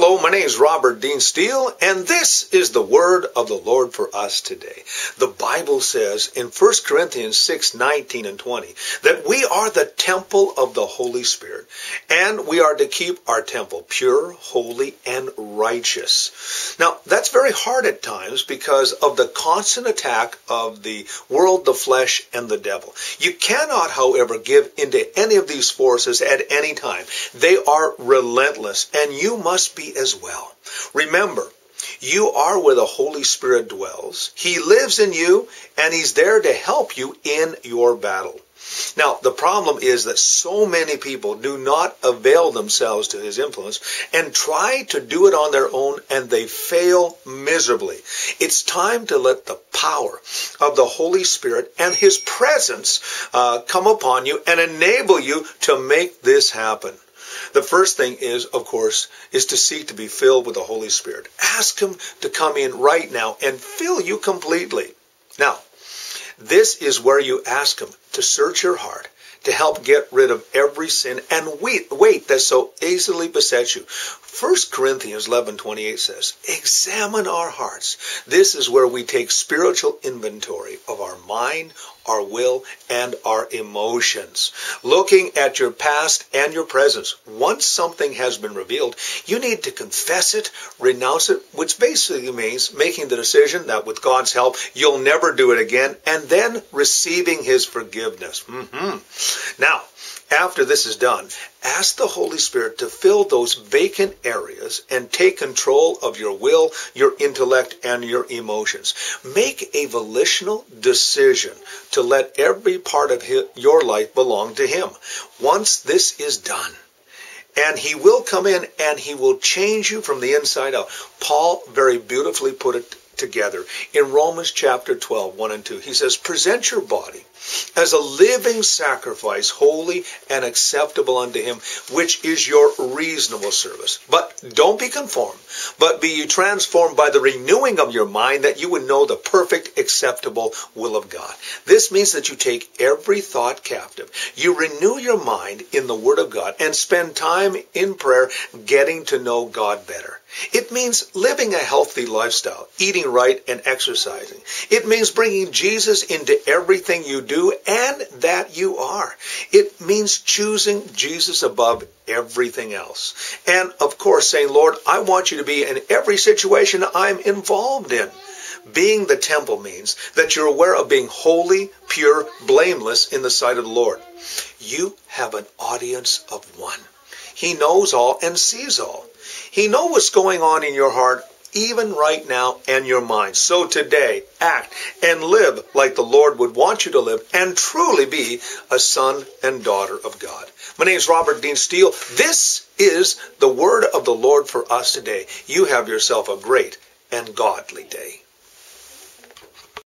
Hello, my name is Robert Dean Steele, and this is the word of the Lord for us today. The Bible says in 1 Corinthians 6:19 and 20 that we are the temple of the Holy Spirit, and we are to keep our temple pure, holy, and righteous. Now, that's very hard at times because of the constant attack of the world, the flesh, and the devil. You cannot, however, give into any of these forces at any time. They are relentless, and you must be as well. Remember, you are where the Holy Spirit dwells. He lives in you, and He's there to help you in your battle. Now, the problem is that so many people do not avail themselves to His influence and try to do it on their own, and they fail miserably. It's time to let the power of the Holy Spirit and His presence come upon you and enable you to make this happen. The first thing is, of course, is to seek to be filled with the Holy Spirit. Ask Him to come in right now and fill you completely. Now, this is where you ask Him to search your heart, to help get rid of every sin and weight that so easily besets you. 1 Corinthians 11:28 says, examine our hearts. This is where we take spiritual inventory of our mind, our will, and our emotions. Looking at your past and your present, once something has been revealed, you need to confess it, renounce it, which basically means making the decision that with God's help, you'll never do it again, and then receiving His forgiveness. Now, after this is done, ask the Holy Spirit to fill those vacant areas and take control of your will, your intellect, and your emotions. Make a volitional decision to let every part of your life belong to Him. Once this is done, and He will come in and He will change you from the inside out. Paul very beautifully put it together in Romans chapter 12, 1 and 2. He says, present your body as a living sacrifice, holy and acceptable unto Him, which is your reasonable service. But don't be conformed, but be ye transformed by the renewing of your mind, that you would know the perfect, acceptable will of God. This means that you take every thought captive. You renew your mind in the Word of God and spend time in prayer getting to know God better. It means living a healthy lifestyle, eating right and exercising. It means bringing Jesus into everything you do and that you are. It means choosing Jesus above everything else. And of course saying, Lord, I want you to be in every situation I'm involved in. Being the temple means that you're aware of being holy, pure, blameless in the sight of the Lord. You have an audience of one. He knows all and sees all. He knows what's going on in your heart, even right now, and your mind. So today, act and live like the Lord would want you to live and truly be a son and daughter of God. My name is Robert Dean Steele. This is the word of the Lord for us today. You have yourself a great and godly day.